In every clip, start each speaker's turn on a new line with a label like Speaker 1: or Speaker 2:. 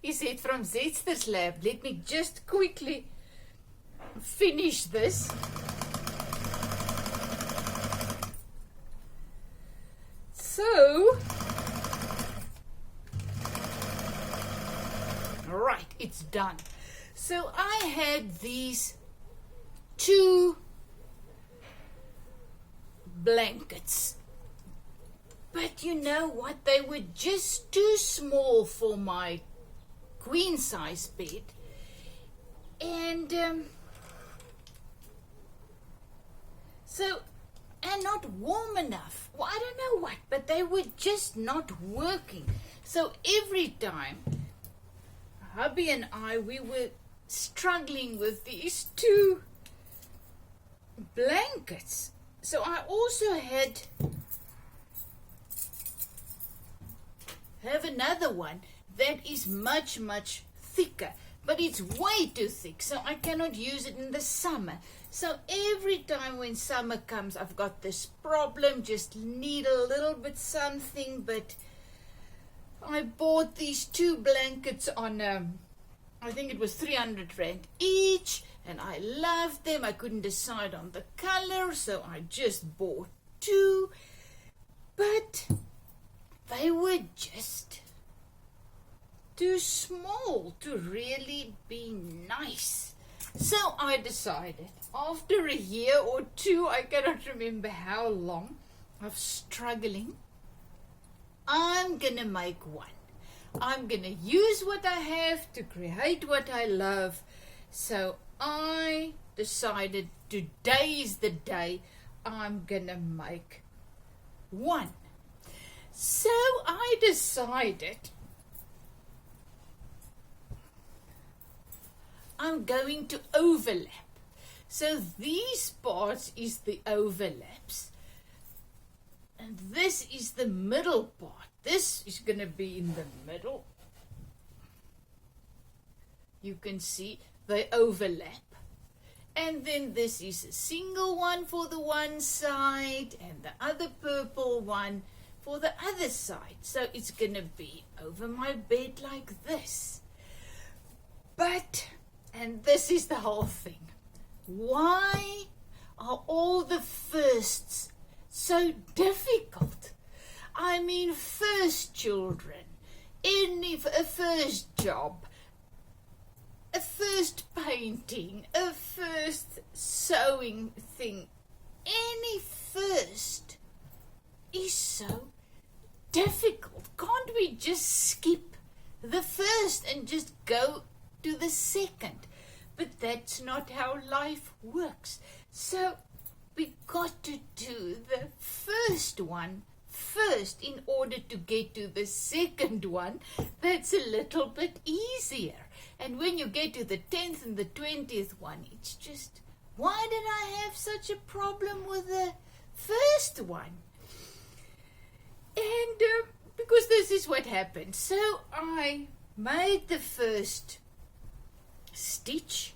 Speaker 1: he said from Zetster's lab, let me just quickly finish this. So, right, it's done. So I had these 2 blankets. But you know what? They were just too small for my queen size bed. And and not warm enough. Well, I don't know what, but they were just not working. So every time, hubby and I, we were struggling with these 2 blankets. So I also have another one that is much thicker, but it's way too thick, so I cannot use it in the summer. So every time when summer comes, I've got this problem, just need a little bit something. But I bought these 2 blankets on I think it was 300 Rand each, and I loved them. I couldn't decide on the color, so I just bought 2, but they were just too small to really be nice. So I decided, after a year or 2, I cannot remember how long of struggling, I'm gonna make one. I'm gonna use what I have to create what I love. So I decided today is the day I'm gonna make one. So I decided I'm going to overlap. So these parts is the overlaps, and this is the middle part. This is going to be in the middle. You can see they overlap. And then this is a single one for the one side and the other purple one for the other side. So it's going to be over my bed like this. But, and this is the whole thing. Why are all the firsts so difficult? I mean, first children, a first job, a first painting, a first sewing thing, any first is so difficult. Can't we just skip the first and just go to the second? But that's not how life works. So we got to do the first one first in order to get to the second one. That's a little bit easier. And when you get to the 10th and the 20th one, it's just, why did I have such a problem with the first one? And because this is what happened. So I made the first stitch,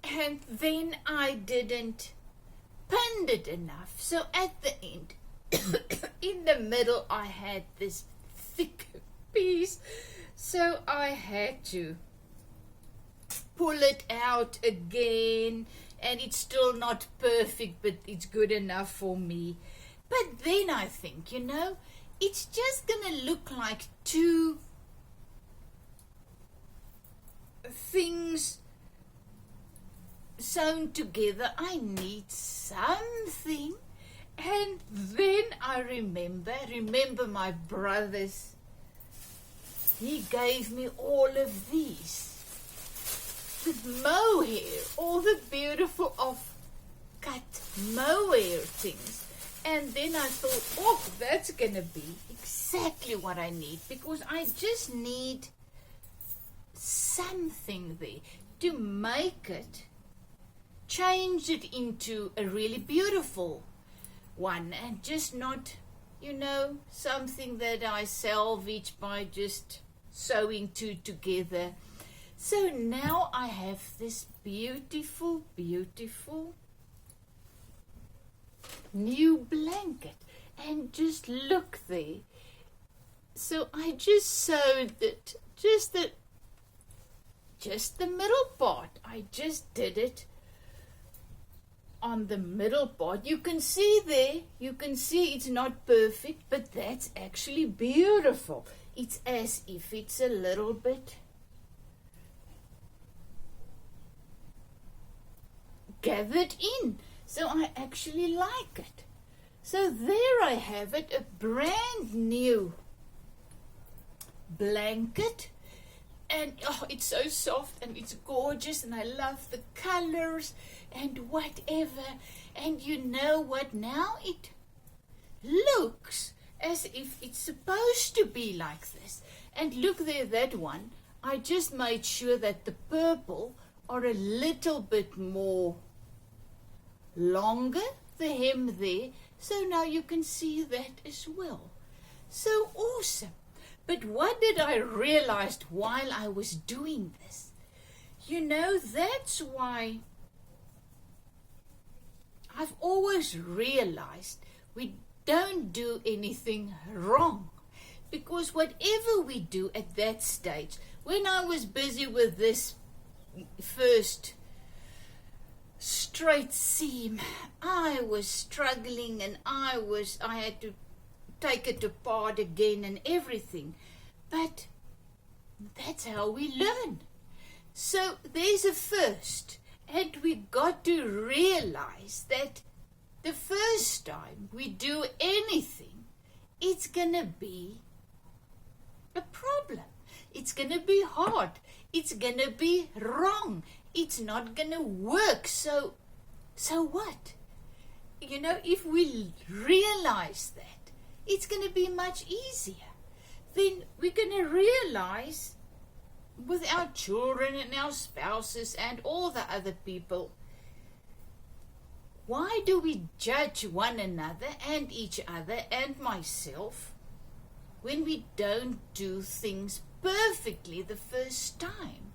Speaker 1: and then I didn't pinned it enough. So at the end, in the middle, I had this thick piece, so I had to pull it out again, and it's still not perfect, but it's good enough for me. But then I think, it's just gonna look like 2 things sewn together. I need something. And then I remember my brothers, he gave me all of these with mohair, all the beautiful off-cut mohair things. And then I thought, oh, that's gonna be exactly what I need, because I just need something there to make it, change it into a really beautiful one, and just not, something that I salvage by just sewing 2 together. So now I have this beautiful, beautiful new blanket, and just look there. So I just sewed it, just the middle part. I just did it on the middle part. You can see there, you can see it's not perfect, but that's actually beautiful. It's as if it's a little bit gathered in. So I actually like it. So there I have it, a brand new blanket. And oh, it's so soft and it's gorgeous and I love the colors and whatever. And you know what, now it looks as if it's supposed to be like this. And look there, that one, I just made sure that the purple are a little bit more longer, the hem there. So now you can see that as well. So awesome. But what did I realize while I was doing this? You know, that's why I've always realized we don't do anything wrong. Because whatever we do at that stage, when I was busy with this first straight seam, I was struggling and I had to take it apart again and everything. But that's how we learn. So there's a first, and we got to realize that the first time we do anything, it's gonna be a problem. It's gonna be hard. It's gonna be wrong. It's not gonna work. So what? You know, if we realize that, it's going to be much easier. Then we're going to realize with our children and our spouses and all the other people, why do we judge one another and each other and myself when we don't do things perfectly the first time?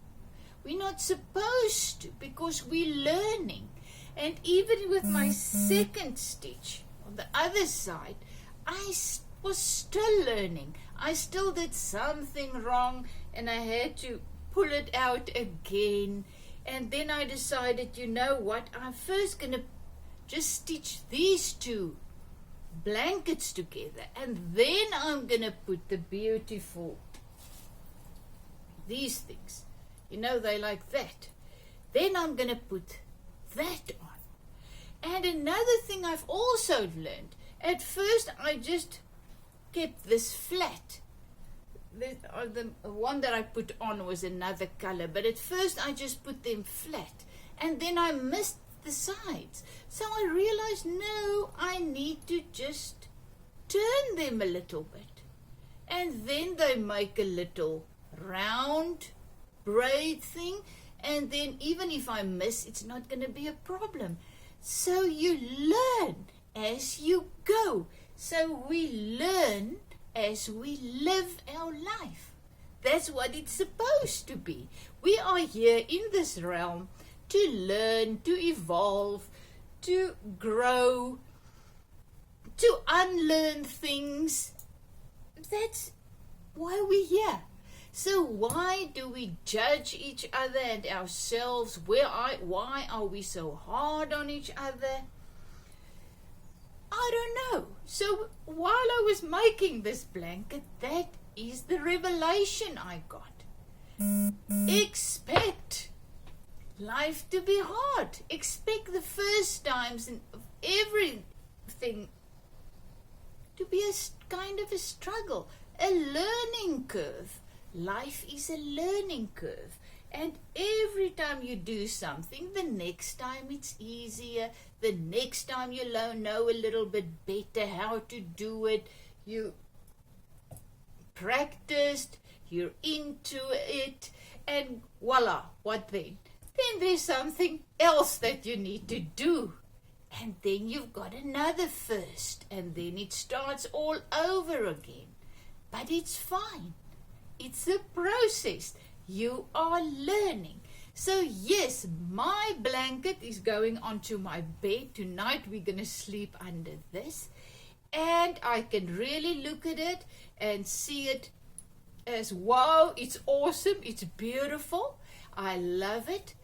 Speaker 1: We're not supposed to, because we're learning. And even with my second stitch on the other side, I was still learning. I still did something wrong and I had to pull it out again. And then I decided, you know what, I'm first going to just stitch these two blankets together. And then I'm going to put the beautiful, these things. You know, they like that. Then I'm going to put that on. And another thing I've also learned, at first I just kept this flat. The one that I put on was another color, but at first I just put them flat. And then I missed the sides. So I realized, no, I need to just turn them a little bit. And then they make a little round braid thing. And then even if I miss, it's not going to be a problem. So you learn as you go. So we learn as we live our life. That's what it's supposed to be. We are here in this realm to learn, to evolve, to grow, to unlearn things. That's why we're here. So why do we judge each other and ourselves? Why are we so hard on each other? I don't know. So while I was making this blanket, that is the revelation I got. Expect life to be hard. Expect the first times and everything to be a kind of a struggle, a learning curve. Life is a learning curve. And every time you do something, the next time it's easier. The next time you know a little bit better how to do it. You practiced, you're into it, and voila, what then? Then there's something else that you need to do. And then you've got another first, and then it starts all over again. But it's fine. It's a process. You are learning. So yes, my blanket is going onto my bed. Tonight we're going to sleep under this. and I can really look at it and see it as, wow, it's awesome, it's beautiful, I love it.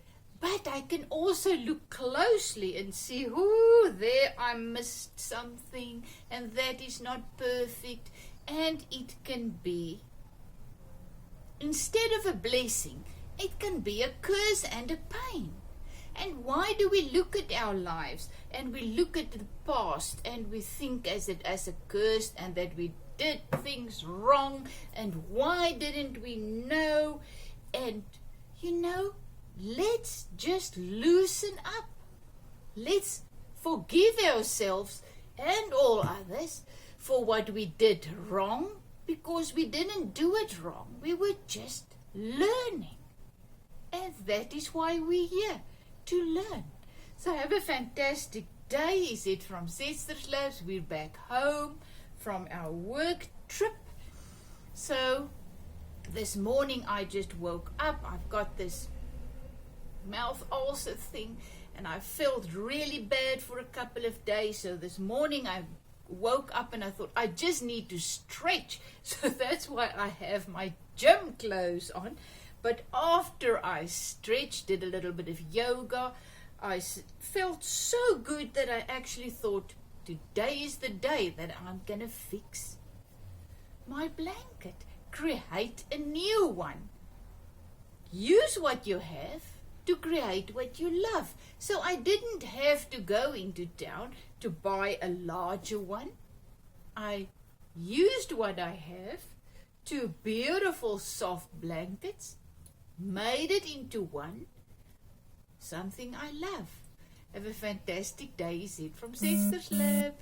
Speaker 1: But I can also look closely and see, ooh, there I missed something, and that is not perfect. And it can be, instead of a blessing, it can be a curse and a pain. And why do we look at our lives and we look at the past and we think as it as a curse and that we did things wrong, and why didn't we know? And let's just loosen up. Let's forgive ourselves and all others for what we did wrong, because we didn't do it wrong. We were just learning. And that is why we're here, to learn. So have a fantastic day. Is it from Sisterslabs? We're back home from our work trip. So this morning I just woke up. I've got this mouth ulcer thing, and I felt really bad for a couple of days. So this morning I woke up and I thought, I just need to stretch. So that's why I have my gym clothes on. But after I stretched, did a little bit of yoga, I felt so good that I actually thought, today is the day that I'm gonna fix my blanket, create a new one. Use what you have to create what you love. So I didn't have to go into town to buy a larger one. I used what I have, 2 beautiful soft blankets, made it into one, something I love. Have a fantastic day, is it from Sister's Lab.